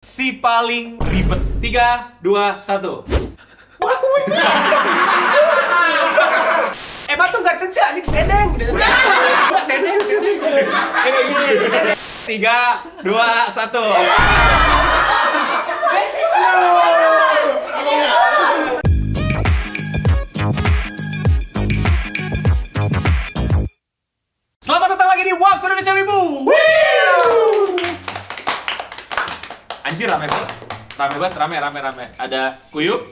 Si paling ribet. 3, 2, 1. Batu nggak centik anjing sedeng. Sedeng. 3, 2, 1. Selamat datang lagi di Waktu Indonesia Wibu. Anjir rame banget, rame. Ada Kuyup,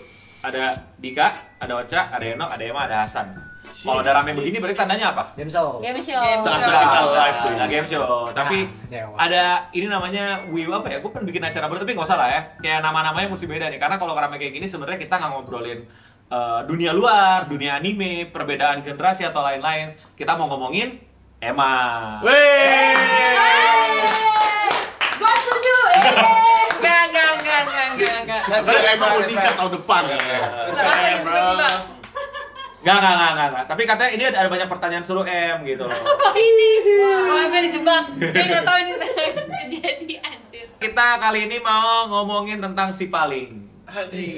ada Dika, ada Ocha, ada Eno, ada Emma, ada Hasan. Kalau udah rame begini berarti tandanya apa? Game show. Saatnya kita live tuh, game show. Tapi ada ini namanya Wibu apa ya? Gue pengen bikin acara baru tapi nggak usah lah ya. Kayak nama-namanya mesti beda nih. Karena kalau rame kayak gini sebenarnya kita nggak ngobrolin dunia luar, dunia anime, perbedaan generasi atau lain-lain. Kita mau ngomongin Emma. Gua setuju. Enggak. Emma mau nikah tahun depan. Enggak. Tapi katanya ini ada banyak pertanyaan seru gitu loh. Ini. Wah, gue dijebak. Gue nggak tahu ini terjadi anjir. Kita kali ini mau ngomongin tentang si paling. Jadi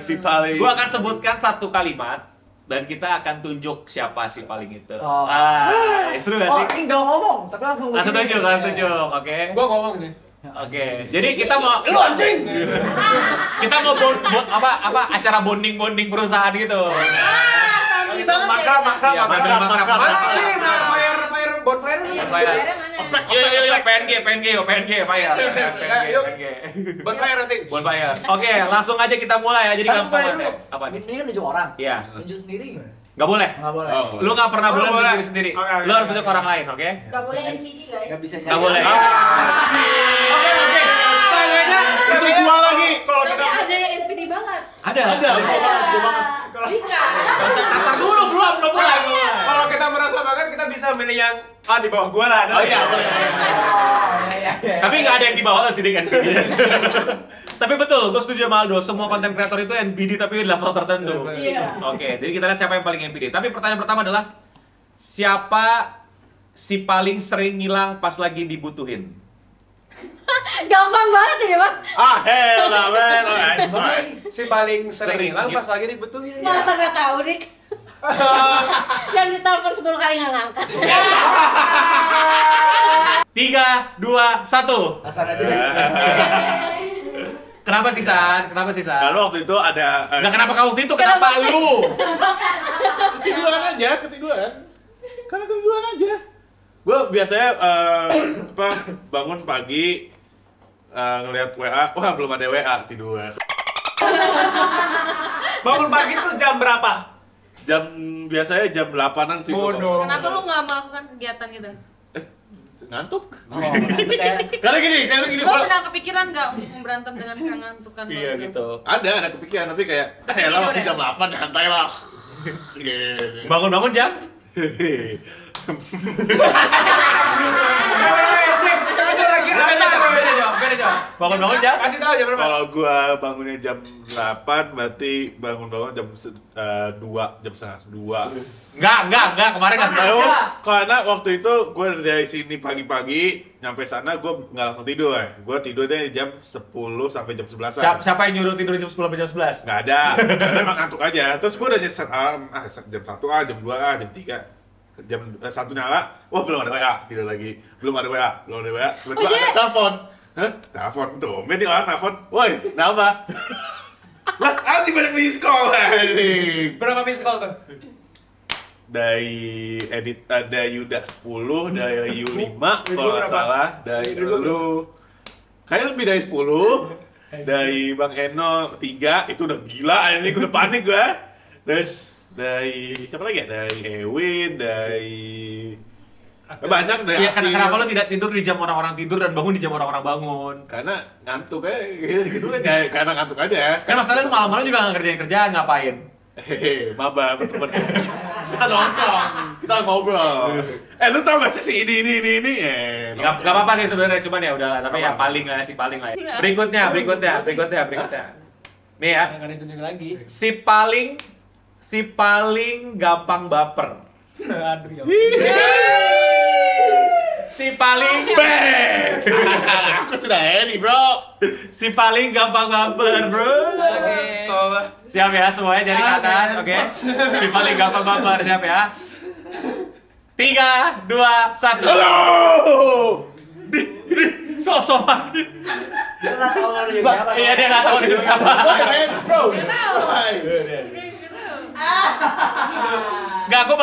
Si paling. gua akan sebutkan satu kalimat dan kita akan tunjuk siapa si paling itu. Oh. Seru gak sih? Ini nggak ngomong, tapi langsung Tunjuk, oke? Gua ngomong nih. Oke. Jadi kita mau Lu anjing. kita mau apa acara bonding perusahaan gitu. Family banget ya. Maka. Fire. Bonfire. Iya, PNG, fire. Bonfire nanti. Bonfire. Oke, langsung aja kita mulai ya. Jadi gampang banget. Apa nih? Ini kan nunjuk orang. Iya. Nunjuk sendiri gimana? Nggak boleh. Nggak boleh. Lu nggak pernah boleh boleh. nunjuk diri sendiri. Lu harus tunjuk orang lain, oke? Gak boleh NPD guys. Nggak bisa Nggak boleh. Oke. Sayangnya Itu gua lagi. Kalau Tapi kita ada yang NPD banget. Ada. Dika. Ntar dulu belum mulai. kalau kita merasa banget kita bisa milih yang di bawah gua lah. Oh iya, boleh. Tapi nggak ada yang di bawah sih dengan Tapi betul, gue setuju sama Aldo. Semua konten kreator itu NPD tapi di level tertentu. Iya. Oke, jadi kita lihat siapa yang paling NPD. Tapi pertanyaan pertama adalah siapa si paling sering ngilang pas lagi dibutuhin? Gampang banget ini, Bang. Si paling sering Sering, hilang gitu. pas lagi dibutuhin. Masa nggak tahu, Dik? Yang ditelepon 10 kali nggak ngangkat. 3, 2, 1. Asal aja deh. Kenapa sih, San? Kalau waktu itu ada Nggak kenapa kau waktu itu, kenapa lu? ketiduran aja. Karena ketiduran aja. Gue biasanya bangun pagi ngeliat WA, wah belum ada WA, tidur. Bangun pagi tuh jam berapa? Biasanya jam 8-an sih. gua Bodoh. Kenapa lu nggak melakukan kegiatan gitu? ngantuk. Karena gini. Lu pernah kepikiran nggak untuk berantem dengan kangantukan? Iya gitu. Ada kepikiran tapi kayak tidur masih ya? jam 8 santai lah. Bangun jam? Itu lagi rasa. Beda jawab. Bangun jam? Kasih tahu jam berapa? Kalau gua bangunnya jam 8 berarti bangun jam 2, jam setengah 2. Enggak. Kemarin nggak sempat. Terus karena waktu itu gue dari sini pagi-pagi nyampe sana gue nggak langsung tidur. Gue tidurnya jam 10 sampai jam 11-an. Siapa yang nyuruh tidur jam 10 sampai jam 11? Nggak ada, karena emang ngantuk aja. Terus gue udah set alarm, jam 1 jam 2 jam 3. Jam 1 nyala, wah belum ada WA, tidur lagi. Belum ada WA. Tiba-tiba ada telepon. Hah? Telepon tuh, di orang telepon. Woi, kenapa? Lah, anjing banyak miss call anjing. Berapa miss call tuh? Dari edit ada Yuda 10, dari Yu 5 kalau nggak salah, dari lu kayak lebih dari 10, dari Bang Eno 3, itu udah gila, ini udah panik gua. Terus dari siapa lagi ya? Dari Ewin, dari banyak dari Iya, kenapa lo tidak tidur di jam orang-orang tidur dan bangun di jam orang-orang bangun? karena ngantuk gitu kan, karena ngantuk aja. Kan masalahnya lu malam-malam juga nggak ngerjain kerjaan, ngapain? Hehehe, maba temen. Kita nongkrong, kita ngobrol. Lu tau gak sih si ini? Nggak apa-apa sih sebenarnya, cuman ya udah, tapi ya paling lah ya. Berikutnya. Nih ya, Nggak ditunjuk lagi. si paling gampang baper. Aduh ya. Si paling Aku sudah ini, bro. si paling gampang baper, bro. Oke. Siap ya semuanya jadi ke atas, oke? Si paling gampang baper, siap ya? 3, 2, 1. Halo. Sosok lagi. Dia nggak tahu lu juga apa. Iya dia nggak tahu itu siapa. Bro. Tahu. Gak, gue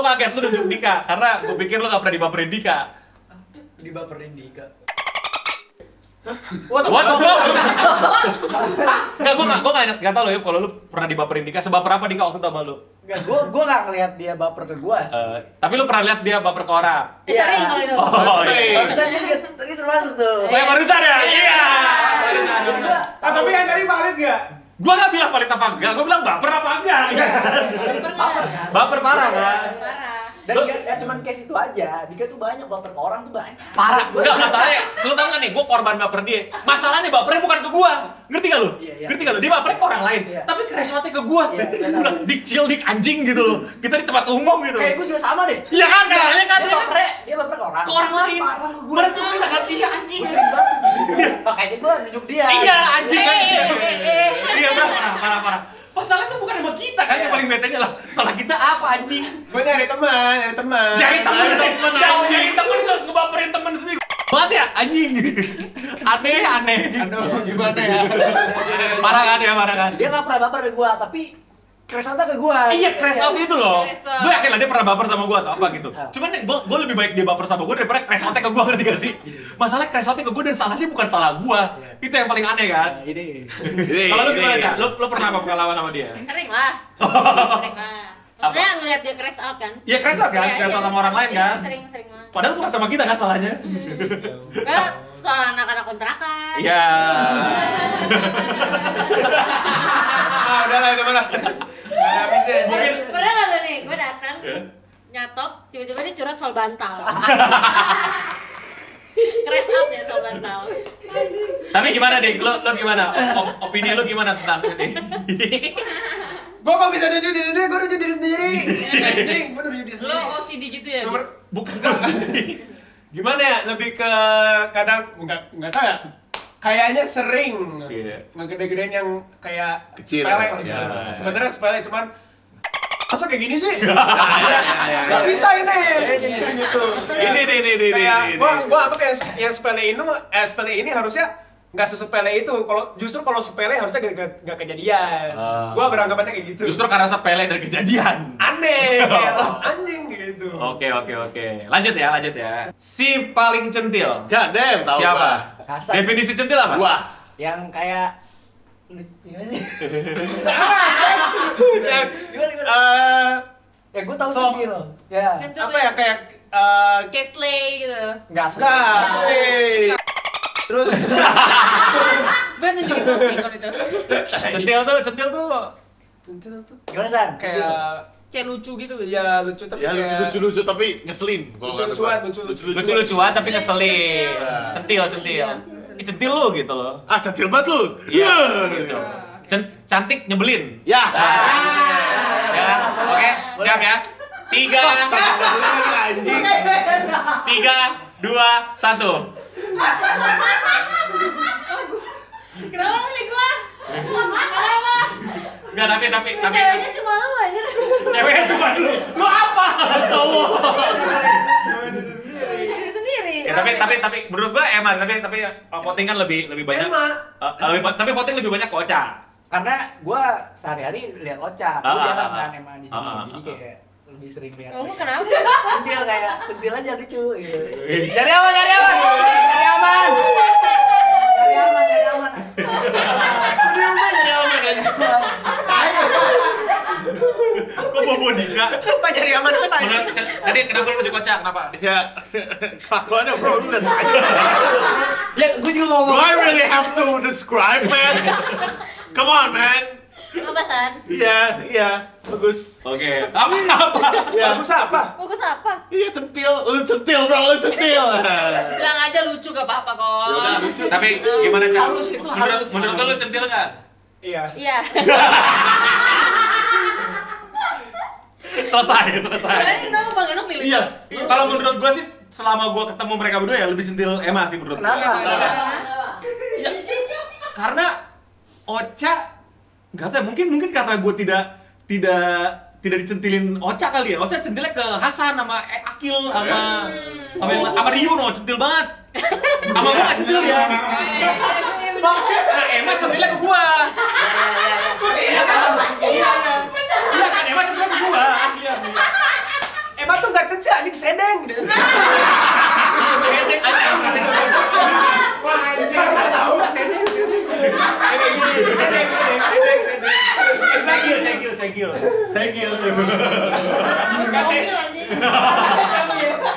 kaget lu nunjuk Dika karena gue pikir lu gak pernah dibaperin Dika. Dibaperin Dika. What the fuck? Gak, gue gak tau lo ya kalau lu pernah dibaperin Dika. Sebaper apa Dika waktu itu sama lu? Enggak, gua nggak ngeliat dia baper ke gua sih. Tapi lu pernah lihat dia baper ke orang? Sering kalau itu. Oh iya. Barusan dia tadi termasuk tuh. Oh yang barusan ya? Iya. Tapi yang tadi valid nggak? Gue gak bilang valid apa enggak, gue bilang baper apa enggak. Baper kan? Baper parah kan? Parah. Dan dia ya cuman case itu aja. Dika tuh banyak baper ke orang tuh banyak. Parah. Enggak, masalahnya, lu tau gak nih, gue korban baper dia. Masalahnya bapernya bukan ke gue. Ngerti gak lu? Iya. Ngerti gak lu? Dia bapernya ke orang lain. Iya. Tapi crash-outnya ke gue. Iya, iya. Udah, dik chill, dik anjing gitu loh. Kita di tempat umum gitu. Kayak gua juga sama deh. Iya kan? Iya kan? Dia baper ke orang. Ke orang lain. Parah ke gua. Berarti gue gak ngerti ya anjing. Gua sering banget. Makanya gua nunjuk dia. Iya anjing kan? Eh. Iya parah. Masalahnya tuh bukan sama kita kan, yang paling betenya lah. Salah kita apa anjing? Gue nyari teman. Jadi temen ngebaperin temen sendiri. Banget ya anjing. Aneh. Aduh, gimana ya? Parah kan? Dia nggak pernah baper ke gua, tapi crash out ke gua. Iya, crash out itu loh. Crash out. Gue yakin lah dia pernah baper sama gue atau apa gitu. Cuman gue lebih baik dia baper sama gue daripada crash out-nya ke gue, ngerti gak sih? Masalah crash out-nya ke gue dan salahnya bukan salah gue. Itu yang paling aneh kan? Nah, ini. Kalau lu gimana ya? Lu pernah apa pengalaman sama dia? Sering lah. Maksudnya ngeliat dia crash out kan? Iya crash out kan? Iya, Crash out iya. sama orang lain Iya, kan? Sering lah. Padahal bukan sama kita kan salahnya. Enggak, soal anak-anak kontrakan. Iya. Udahlah itu malah. Nggak bisa aja. Mungkin Pernah nggak lo nih, gue datang ya. nyatok, tiba-tiba dia curhat soal bantal. Crash out ya soal bantal. Tapi gimana deh? Lu gimana? Opini lu gimana tentang ini? Gue kok bisa nunjuk diri sendiri, gue nunjuk diri sendiri. Anjing, gue nunjuk diri Lo sendiri. OCD gitu ya? Bukan sendiri. Gimana ya? Lebih ke kadang nggak tahu ya. Kayaknya sering Iya. ngegede-gedein yang kayak Kecil. sepele lah gitu. Ya. Sebenarnya sepele cuman masa kayak gini sih? Ya. Gak bisa ini. Gitu. Ini. Kayak gua anggap yang sepele ini harusnya nggak sesepele itu. Kalau sepele harusnya nggak kejadian. Gua beranggapannya kayak gitu. Justru karena sepele dari kejadian. aneh, kayak anjing gitu. Oke. Lanjut ya. Si paling centil. God damn, tahu Siapa? Kasar. Definisi centil apa? Wah. Yang kayak gimana sih? Gimana? Ya gua tahu So- sendiri loh. Ya. Apa ya kayak Kayak slay gitu. Enggak gas. Terus Gue nunjukin posting kalau itu. Centil tuh. Gimana San? Kayak lucu gitu. ya lucu tapi Ya kayak- lucu tapi ngeselin. Kalau kata Lucu-lucuan, gua. lucu-lucuan. Lucu-lucuan tapi ngeselin. Centil. Centil. Iya. Centil lu gitu loh. Ah, centil banget lu. Iya, gitu. Cantik nyebelin. Ya. Ya, oke, siap ya. 3, 2, 1. Kenapa milih gua? Kenapa? Enggak, tapi Ceweknya cuma lu anjir. ceweknya cuma lu apa? Cowok. Diri sendiri. Ya, tapi menurut gua emang tapi voting kan lebih banyak. Tapi voting lebih banyak ke Ocha. Karena gua sehari-hari lihat Ocha, gua jarang kan emang di sini. Jadi kayak lebih sering lihat. Kamu kenapa? Pentil kayak pentil aja lucu gitu. Cari aman. Cari aman. Kok bobo Dika? apa nyari aman apa tanya? Tadi kenapa lu nunjuk Ocha? Kenapa? Ya, kelakuannya bro, lu lihat aja. Ya, gua juga mau Do ngomong. I really have to describe, man? Come on, man. Apa San? Iya, bagus. Oke. Apa? Iya, Bagus apa? Bagus apa? iya centil, lu centil bro, lu centil. Bilang aja lucu gak apa-apa kok. Yaudah, lucu. Tapi gimana Cak? Halus itu halus. Menurut lu centil nggak? Iya. Iya. Selesai. Berarti kenapa Bang Eno milih? Iya. Kalau menurut gua sih selama gue ketemu mereka berdua ya lebih centil Emma sih menurut gue. Ya, karena Ocha nggak tahu ya, mungkin karena gue tidak dicentilin Ocha kali ya. Ocha centilnya ke Hasan sama Akil sama Rio no, centil banget. Sama gue nggak centil ya. Nah, Emma centilnya ke gue. Iya kan, Emma centilnya ke gue, asli. Emang tuh gak centil, anjing sedeng gitu. Sedeng aja. Wah, anjing. Sedeng. Cegil. Mobil anjing.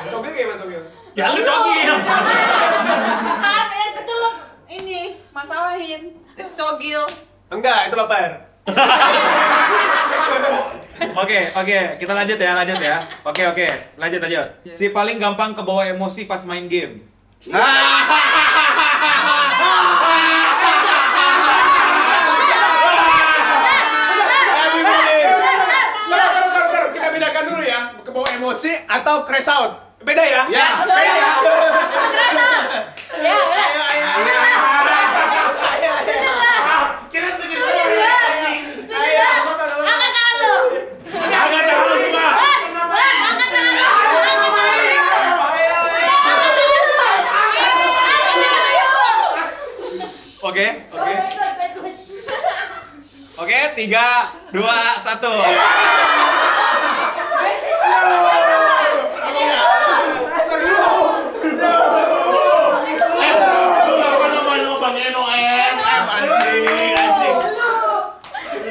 Cogil gimana cogil? Ya lu cogil. Kan yang kecelok ini masalahin. Cogil. Enggak, itu lapar. Oke, kita lanjut ya. Oke, lanjut aja. Si paling gampang kebawa emosi pas main game. Kita bedakan dulu ya, kebawa emosi atau crash out. Beda ya? Ya. Beda ya? Ya, udah. Kita setuju. Angkat tangan lu. Angkat tangan lu semua. Angkat tangan lu. Oke. Oke, 3, 2, 1.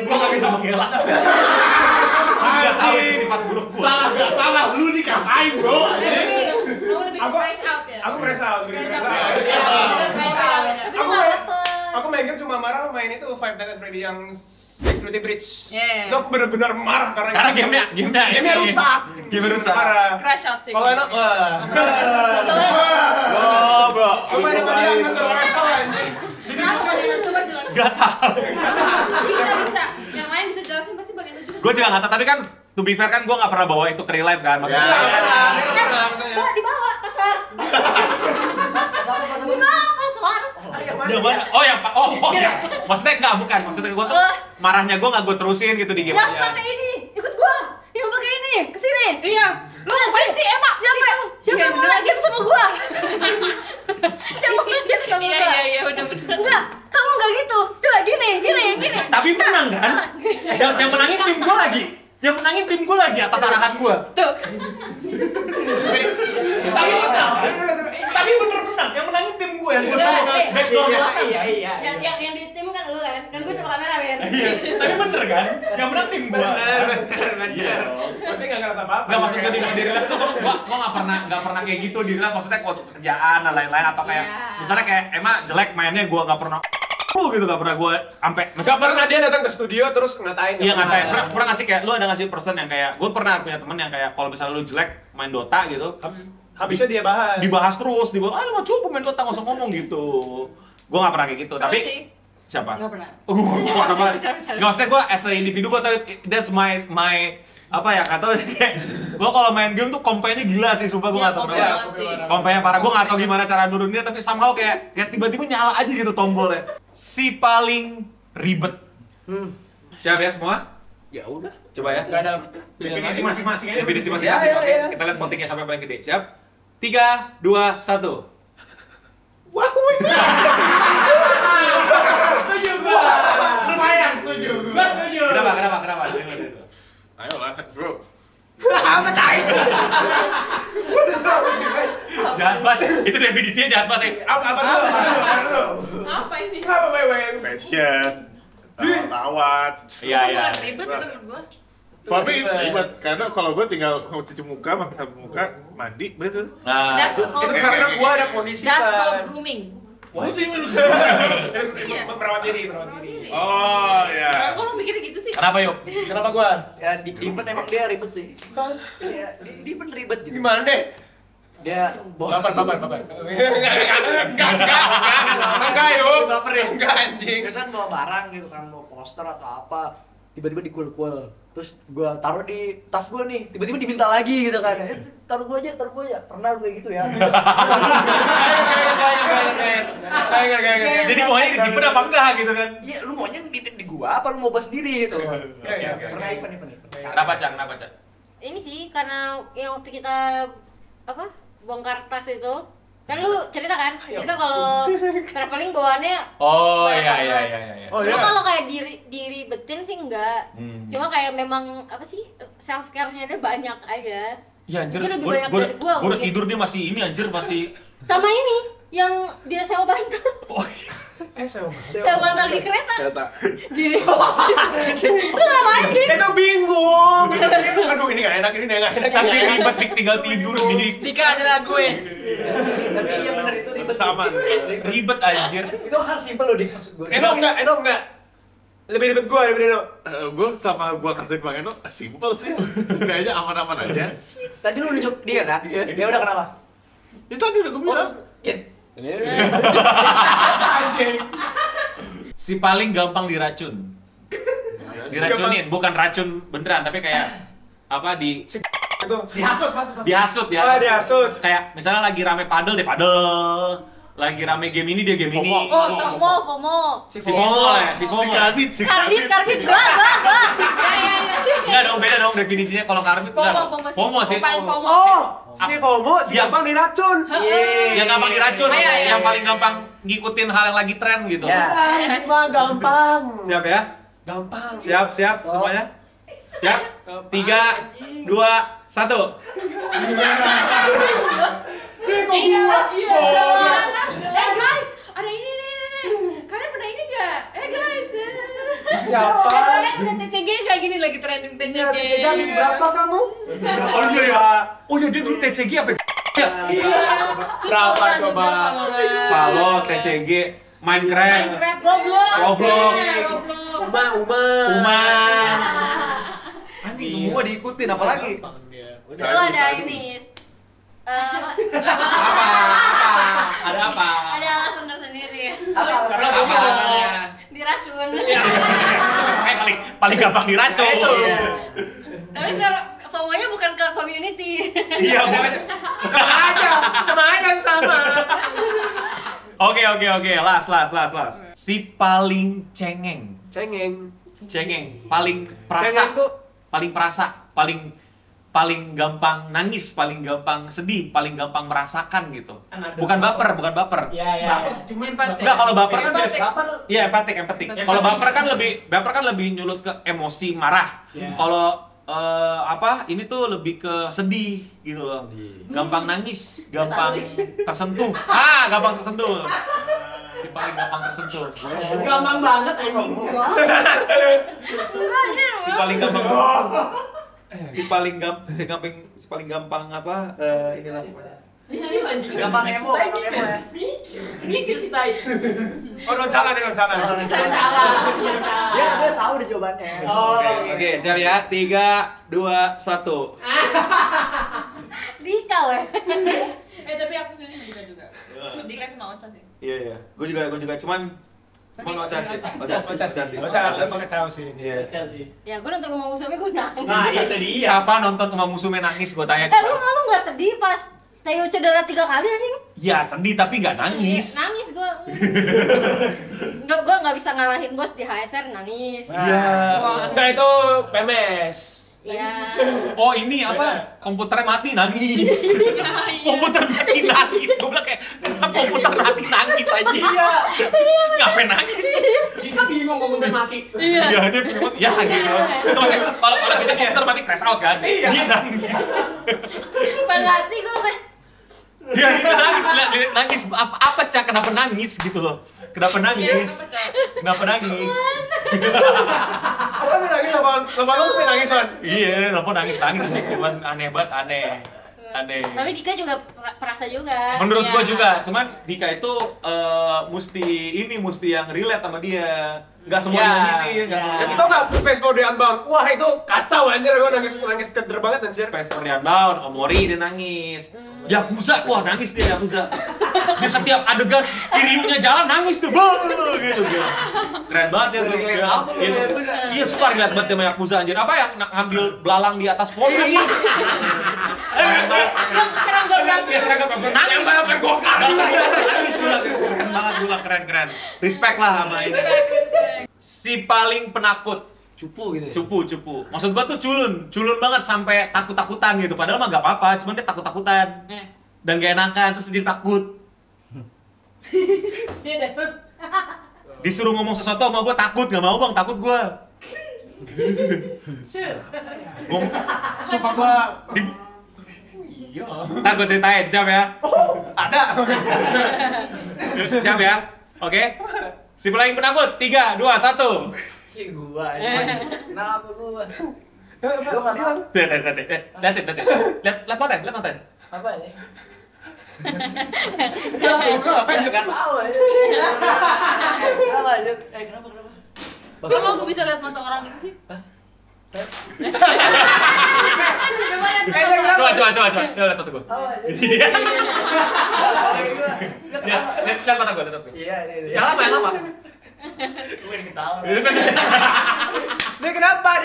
Gua nggak bisa mengelak. Nggak tahu sifat buruk gua. Salah, lu dikatain bro. Kamu lebih Aku- fresh out ya? Aku crash out. Fresh Crash out. out. Fresh out. Tapi dia nggak dapet. Aku main game cuma marah main itu Five Nights at Freddy yang Security Breach. Yeah. Itu aku benar-benar marah karena Gamenya rusak. Game rusak. Marah. Crash out sih. Kalau enak, wah. Bro. Aku main sama dia nonton level anjing. Kenapa bagian coba jelasin? Gak tahu. Bisa. Yang lain bisa jelasin pasti bagian juga. Gue juga nggak tahu, tapi kan to be fair kan gue nggak pernah bawa itu ke real life kan maksudnya. Iya, Dibawa pasar. Dibawa pasar. Yang mana? Oh yang ya. Maksudnya nggak bukan. Maksudnya gue tuh marahnya gue nggak gue terusin gitu di game. Yang pakai ini, ikut gua. Yang pakai ini, kesini. Iya. Lu ngapain sih Emma? Siapa yang mau lagi sama gua? Siapa mau lagi sama gua? Iya, benar. Enggak, kamu enggak gitu. Coba gini. Tapi menang kan? Yang menangin tim gue lagi. Yang menangin tim gue lagi atas arahan gue. Tuh. Tapi menang. Tapi bener menang. Yang menangin tim gue yang gue sama backdoor gue. Iya. Yang di tim kan lu kan. Kan gua cuma kameramen. Iya. Tapi bener kan? Yang menang tim gue. Iya. Pasti nggak ngerasa apa-apa. Gak maksud gue di real life tuh gue nggak pernah kayak gitu di real life. Maksudnya waktu kerjaan dan lain-lain atau kayak misalnya kayak emang jelek mainnya gue nggak pernah gitu, gak pernah gue sampai Gak pernah dia datang ke studio terus ngatain. iya ngatain. Pernah ngasih kayak lu ada ngasih person yang kayak gue pernah punya temen yang kayak kalau misalnya lu jelek main Dota gitu Habisnya dia bahas. dibahas terus lu mah cukup main Dota nggak usah ngomong gitu. Gue nggak pernah kayak gitu tapi siapa? Nggak pernah. Nggak pernah. Bercanda. Nggak, maksudnya gue as a individu gue tau that's my apa ya kata kayak gue kalau main game tuh kompenya gila sih sumpah gue nggak tau Iya, kenapa. Kompenya parah, gue nggak tau gimana cara nuruninnya tapi somehow kayak tiba-tiba nyala aja gitu tombolnya. Si paling ribet. Siap ya semua? Ya udah. Coba ya. Gak ada Definisi masing-masing aja. Definisi Ya, masing-masing. ya, Oke, ya. kita lihat votingnya sampai paling gede. Siap? 3, 2, 1. Wah, setuju gua. Lumayan setuju. Gua setuju. Kenapa? Ayo lah, bro. Apa tai? Jahat banget. Itu definisinya jahat banget ya. Apa dulu? Apa ini? Apa baik? Fashion. Tawat. Iya. Bukan ribet menurut gua. Tapi it's ribet karena kalau gue tinggal cuci muka, pakai sabun muka, mandi, betul. Nah, That's Itu karena gua ada kondisi That's kan. called grooming. Wah itu yang Merawat diri. Oh ya. Kok lu mikirnya gitu sih? kenapa yuk? Kenapa gua? Ya Dipen emang dia ribet sih. Iya, Dipen ribet gitu. Gimana deh? Dia Baper. Enggak, yuk. Baper ya? Enggak anjing. biasanya bawa barang gitu kan, bawa poster atau apa, tiba-tiba dikul-kul. Terus gue taruh di tas gue nih, tiba-tiba diminta lagi gitu kan. Taruh gue aja. Pernah lu kayak gitu ya? Jadi maunya ditimpen apa enggak gitu kan? Iya, lu maunya nitip di gua apa lu mau bawa sendiri gitu? Pernah event. Kenapa Cak? Ini sih karena yang waktu kita bongkar tas itu kan lu cerita kan itu kalau traveling bawaannya banyak banget. Cuma kalau kayak diribetin sih enggak. Cuma kayak memang self care-nya dia banyak aja. Ya anjir, Mungkin lebih banyak dari gua udah mungkin. tidur dia masih ini anjir, masih Sama ini yang dia sewa bantal. oh iya. Sewa bantal di kereta. Diri. Lu ngapain Din? Itu bingung. Aduh ini nggak enak. Tapi ribet tinggal tidur jadi Dika adalah gue. Tapi iya bener itu ribet. Sama. ribet anjir. Itu hal simpel loh, Dik, maksud gua. Eno enggak. Lebih ribet gua daripada Eno. Gue sama kantin Bang Eno simpel sih. Kayaknya aman-aman aja. Tadi lu nunjuk dia kan? Dia udah kenapa? Itu tadi udah gue bilang. Anjing. Si paling gampang diracun. Diracunin, bukan racun beneran tapi kayak Itu dihasut. dihasut. Kayak misalnya lagi rame padel dia padel. Lagi rame game ini dia game ini. FOMO. Si FOMO. Karbit gua. Ya. Enggak dong, beda dong definisinya. Kalau karbit enggak. FOMO sih. Si FOMO si gampang diracun. Yang gampang diracun, Iya. yang paling gampang ngikutin hal yang lagi tren gitu. Ya. Mah gampang. Siap ya? Gampang. Siap semuanya? Siap? 3, 2, 1. Guys, ada ini nih. Kalian pernah ini enggak? Guys. Siapa? Kalian udah TCG kayak gini lagi trending TCG. Jadi habis berapa kamu? Oh iya ya. Oh iya dia dulu TCG apa? Berapa coba? Valo, TCG, Minecraft, Roblox. Uma. Anjing semua diikutin apalagi? Itu ada ini. Ada apa? Ada alasan tersendiri. Apa alasannya? Diracun. Paling gampang diracun. Tapi kalau FOMO-nya bukan ke community. Iya, bukan. Sama aja. Oke, last. Si paling cengeng, paling perasa, paling gampang nangis, paling gampang sedih, paling gampang merasakan gitu. Bukan baper. Iya. Enggak, kalau baper kan Empatik. biasa. Iya, empatik. Kalau baper kan lebih nyulut ke emosi, marah. Kalau ini tuh lebih ke sedih gitu loh. Gampang nangis, gampang tersentuh. Gampang tersentuh. Si paling gampang tersentuh. Gampang banget anjing. Si paling gampang. Si paling gampang inilah. Gampang emo ya. Mikir sih tai. Oh, noncalan. Dia tahu deh jawabannya. Oke, siap ya. 3, 2, 1. Dika weh. Tapi aku sebenarnya juga. Dika sama Ocha sih. Iya. Gue juga cuman Ocha sih. Kacau sih. Iya. Ya gue nonton Uma Musume gue nangis. Nah, itu dia. Siapa nonton Uma Musume nangis gue tanya. Lu nggak sedih pas Tayo cedera 3 kali anjing? Ya sedih tapi nggak nangis. Nangis gue. Gue nggak bisa ngalahin bos di HSR nangis. Iya. Enggak itu PMS. Iya. Oh ini apa? Komputernya mati nangis. Komputer mati nangis. Gue bilang kayak kenapa komputer mati nangis aja. Iya. Ngapain nangis? Kita bingung komputer mati. Iya dia punya ya gitu. Kalau kita komputer mati crash out kan? Dia nangis. Pengerti gue kayak. Dia nangis. Apa Cak? Kenapa nangis gitu loh? Kenapa nangis? Kenapa nangis? Masa nangis sama lu nangis, Son? Iya, lo nangis. Cuman aneh banget, aneh. Aneh. Tapi Dika juga perasa juga. Menurut Iya. gua juga, cuman Dika itu mesti yang relate sama dia. Nggak semua dinangisin, nggak semua. Itu nggak Space for the Unbound. Wah itu kacau anjir, gua nangis keder banget anjir. Space for the Unbound, Omori dia nangis. Yakuza, wah nangis dia Yakuza. Dia setiap adegan Kiryunya jalan nangis tuh, gitu. Keren banget ya bro. Iya suka relate banget sama Yakuza anjir. Apa yang ngambil belalang di atas pohon nangis. Yang serang gak berantem. Nangis. Yang balapan gokar. Nangis keren banget juga, keren. Respect lah sama ini. Si paling penakut. Cupu gitu ya? Cupu. Maksud gua tuh culun banget sampai takut-takutan gitu. Padahal mah gak apa-apa, cuman dia takut-takutan. Dan gak enakan, terus dia takut. Dia dapet. Disuruh ngomong sesuatu sama gua takut, gak mau bang, takut gua. Sumpah gua. Iya. Ntar gua ceritain, siap ya? Ada. Siap ya? Oke? Si paling penakut, 3, 2, 1. Kayak gua aja. Kenapa gua? Gua nggak tahu. Lihat konten. Apa ini? Nggak tahu aja. Kenapa aja? Kenapa? Kok aku bisa lihat mata orang gitu sih? Coba lihat. Coba. Lihat mata gua. Apa aja? Lihat mata gua. Iya. Yang apa? Gue ketawa. Dia kenapa?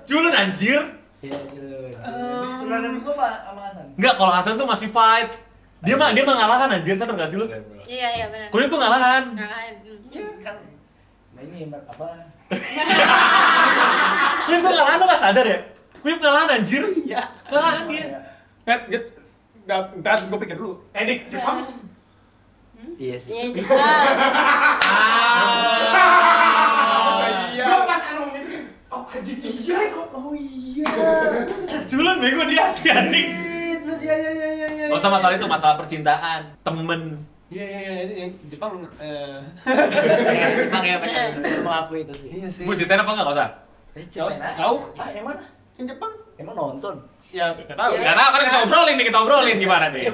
Culun anjir. Iya. Curahan gua Pak sama Hasan. Enggak, kalau Hasan tuh masih fight. Dia mah ngalahan anjir, sadar enggak sih lu? Iya benar. Kulit tuh ngalahan. Kan ini apa? Kulit tuh ngalahan, lu enggak sadar ya? Kulit ngalahan anjir. Iya. Ngalahan dia. Ntar gua pikir dulu. Edik Jepang. Iya sih. Iya juga. Iya. Gua pas ngomong itu. Oh anjing iya kok. Oh iya. Culun bego dia sih anjing. Iya. Gak usah masalah itu, masalah percintaan, temen. Iya, Jepang. Emang ya benar. Mengakui itu sih. Iya sih. Mau ceritain apa enggak? Gak usah. Tahu? Yang mana? Yang Jepang? Emang nonton? Ya, nggak tahu. Gak tau, kan kita obrolin gimana nih.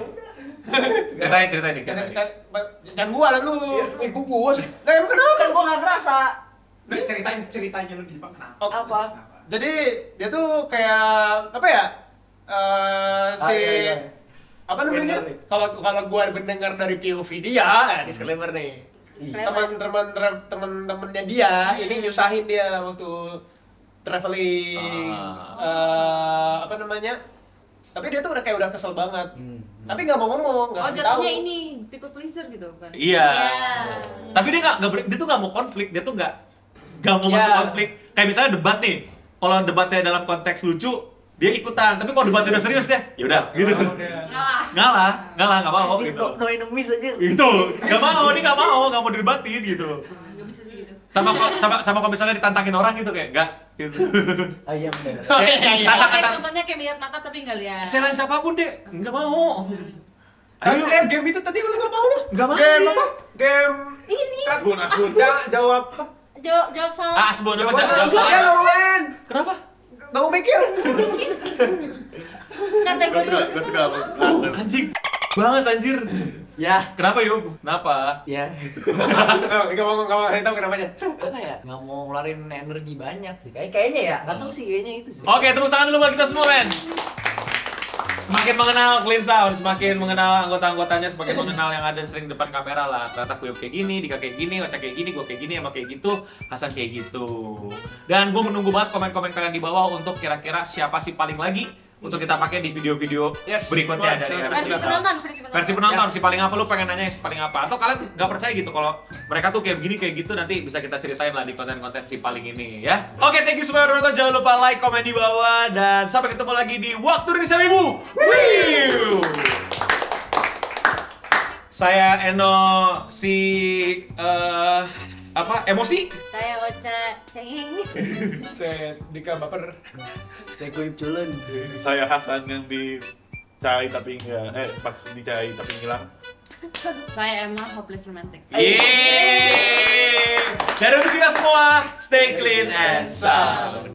Ceritain nih. Jangan gua lah lu. Gua sih. Nah, emang kenapa? Kan gua nggak ngerasa. Ceritanya lu di Jepang kenapa? Apa? Jadi dia tuh kayak apa ya? Iya. Apa namanya? Bener nih. Kalau gua mendengar dari POV dia, disclaimer nih. Iya. Teman-temannya dia ini nyusahin dia waktu traveling. Apa namanya? Tapi dia tuh udah kesel banget. Tapi nggak mau ngomong, nggak Oh ngasih tahu. jatuhnya ini people pleaser gitu kan? Iya. Iya. Tapi dia tuh nggak mau konflik, dia tuh nggak mau masuk konflik. Kayak misalnya debat nih, kalau debatnya dalam konteks lucu, dia ikutan. Tapi kalau debatnya udah serius dia, yaudah gitu. Ngalah, nggak mau gitu. No enemies aja. Itu, nggak mau didebatin gitu. Nggak bisa sih gitu. Sama kalau misalnya ditantangin orang gitu kayak enggak gitu. Ayam bener. Kayak contohnya kayak lihat mata tapi nggak lihat. Challenge apapun deh, enggak mau. Game itu tadi lu nggak mau lu? Nggak mau. Game apa? Game Ini Asbun. jawab. jawab salah. Asbun apa Jawab jawab salah? main. Kenapa? Nggak mau mikir. Kategori Gak suka apa? Anjing banget anjir. Ya. Kenapa yuk? Kenapa? Ya. Nggak mau tahu kenapanya. Apa ya? Nggak mau ngeluarin energi banyak sih. Kayaknya ya. Nggak tahu sih kayaknya itu sih. Oke, tepuk tangan dulu buat kita semua, men. Semakin mengenal Clean Sound, semakin mengenal anggota-anggotanya, semakin mengenal yang ada sering depan kamera lah. Ternyata Kuyup kayak gini, Dika kayak gini, Ocha kayak gini, gue kayak gini, Emma kayak gitu, Hasan kayak gitu. Dan gue menunggu banget komen-komen kalian di bawah untuk kira-kira siapa sih paling lagi untuk kita pakai di video-video berikutnya dari versi penonton. Si paling apa, lu pengen nanya si paling apa? Atau kalian nggak percaya gitu kalau mereka tuh kayak begini kayak gitu, nanti bisa kita ceritain lah di konten-konten si paling ini ya. Oke, thank you semua udah nonton. Jangan lupa like, komen di bawah, dan sampai ketemu lagi di Waktu Indonesia Wibu. Saya Eno, si emosi. Saya Ocha cengeng. Saya Dika baper. Saya Kuyup culun. Saya Hasan yang dicai tapi enggak, pas dicai tapi hilang. Saya Emma, hopeless romantic. Yeay. Dan untuk kita semua, stay clean and sound.